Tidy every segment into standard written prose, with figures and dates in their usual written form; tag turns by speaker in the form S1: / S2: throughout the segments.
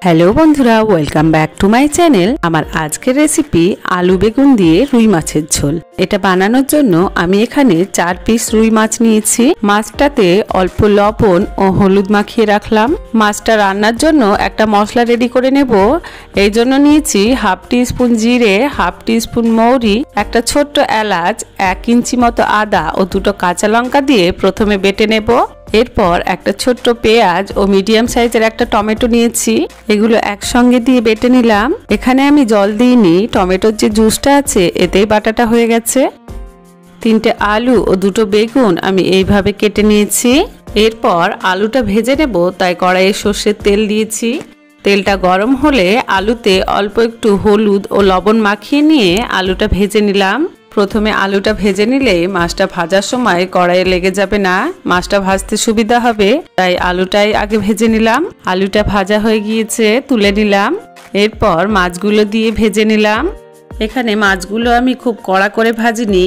S1: Hello बंधुरा welcome back to my channel. आमार आजकेर रेसिपि आलू बेगुन दिए रुई माछेर झोल। এটা বানানোর জন্য আমি এখানে 4 পিস রুই মাছ নিয়েছি। মাছটাতে অল্প লবণ ও হলুদ মাখিয়ে রাখলাম। মাছটা রান্নার জন্য একটা মশলা রেডি করে নেব। এই জন্য নিয়েছি হাফ টিস্পুন জিরে, হাফ টিস্পুন মৌরি, একটা ছোট্ট এলাচ, 1 ইঞ্চি মতো আদা ও দুটো কাঁচা লঙ্কা দিয়ে প্রথমে বেটে নেব। এরপর একটা ছোট্ট পেঁয়াজ ও মিডিয়াম সাইজের একটা টমেটো নিয়েছি, এগুলো একসঙ্গে দিয়ে বেটে নিলাম। এখানে আমি জল দিইনি, টমেটোর যে জুসটা আছে এতেই বাটাটা হয়ে গেছে। 3টে আলু ও 2টো বেগুন আমি এইভাবে কেটে নিয়েছি। এরপর আলুটা ভেজে নেব, তাই কড়াইয়ে সর্ষের তেল দিয়েছি। তেলটা গরম হলে আলুতে অল্প একটু হলুদ ও লবণ মাখিয়ে নিয়ে আলুটা ভেজে নিলাম। প্রথমে আলুটা ভেজে নিলে মাছটা ভাজার সময় কড়াইয়ে লেগে যাবে না, মাছটা ভাজতে সুবিধা হবে, তাই আলুটাই আগে ভেজে নিলাম। আলুটা ভাজা হয়ে গিয়েছে, তুলে নিলাম। এরপর মাছগুলো দিয়ে ভেজে নিলাম। এখানে মাছগুলো আমি খুব কড়া করে ভাজিনি,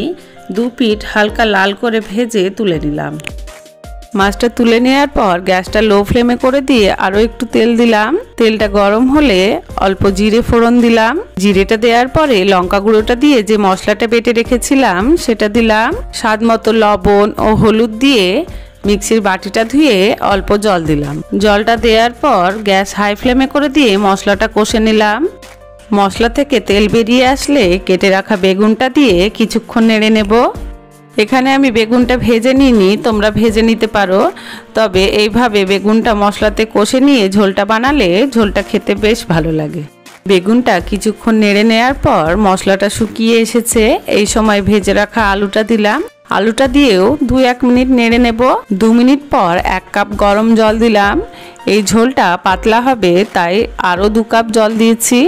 S1: 2 পিঠ হালকা লাল করে ভেজে তুলে নিলাম। মাছটা তুলে নেওয়ার পর গ্যাসটা লো ফ্লেমে করে দিয়ে আরও একটু তেল দিলাম। তেলটা গরম হলে অল্প জিরে ফোড়ন দিলাম। জিরেটা দেওয়ার পরে লঙ্কা গুঁড়োটা দিয়ে যে মশলাটা বেটে রেখেছিলাম সেটা দিলাম। স্বাদ মতো লবণ ও হলুদ দিয়ে মিক্সির বাটিটা ধুয়ে অল্প জল দিলাম। জলটা দেওয়ার পর গ্যাস হাই ফ্লেমে করে দিয়ে মশলাটা কষে নিলাম। মশলা থেকে তেল বেরিয়ে আসলে কেটে রাখা বেগুনটা দিয়ে কিছুক্ষণ নেড়ে নেব। এখানে আমি বেগুনটা ভেজে নিইনি, তোমরা ভেজে নিতে পারো, তবে এইভাবে বেগুনটা মশলাতে কষে নিয়ে ঝোলটা বানালে ঝোলটা খেতে বেশ ভালো লাগে। বেগুনটা কিছুক্ষণ নেড়ে নেওয়ার পর মশলাটা শুকিয়ে এসেছে, এই সময় ভেজে রাখা আলুটা দিলাম। আলুটা দিয়েও 2-1 মিনিট নেড়ে নেব। 2 মিনিট পর 1 কাপ গরম জল দিলাম। এই ঝোলটা পাতলা হবে তাই আরও 2 কাপ জল দিয়েছি।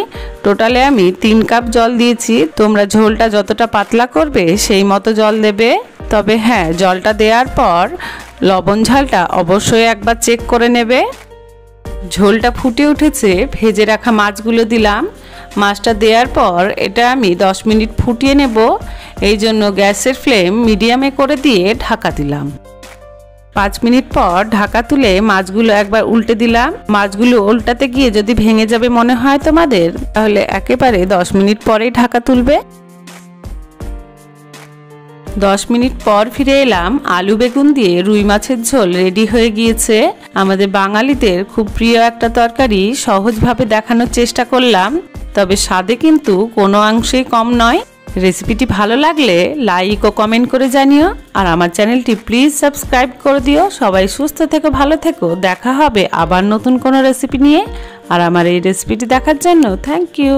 S1: টোটালে আমি 3 কাপ জল দিয়েছি। তোমরা ঝোলটা যতটা পাতলা করবে সেই মতো জল দেবে। তবে হ্যাঁ, জলটা দেওয়ার পর লবণ ঝালটা অবশ্যই একবার চেক করে নেবে। ঝোলটা ফুটে উঠেছে, ভেজে রাখা মাছগুলো দিলাম। মাছটা দেওয়ার পর এটা আমি 10 মিনিট ফুটিয়ে নেব। এই জন্য গ্যাসের ফ্লেম মিডিয়ামে করে দিয়ে ঢাকা দিলাম। 5 মিনিট পর ঢাকা তুলে মাছগুলো একবার উল্টে দিলাম। মাছগুলো উল্টাতে গিয়ে যদি ভেঙে যাবে মনে হয় তোমাদের, তাহলে একেবারে 10 মিনিট পরেই ঢাকা তুলবে। 10 মিনিট পর ফিরে এলাম। আলু বেগুন দিয়ে রুই মাছের ঝোল রেডি হয়ে গিয়েছে। আমাদের বাঙালিদের খুব প্রিয় একটা তরকারি, সহজভাবে দেখানোর চেষ্টা করলাম, তবে স্বাদে কিন্তু কোনো অংশেই কম নয়। রেসিপিটি ভালো লাগলে লাইক ও কমেন্ট করে জানিও, আর আমার চ্যানেলটি প্লিজ সাবস্ক্রাইব করে দিও। সবাই সুস্থ থেকো, ভালো থেকো। দেখা হবে আবার নতুন কোনো রেসিপি নিয়ে। আর আমার এই রেসিপিটি দেখার জন্য থ্যাংক ইউ।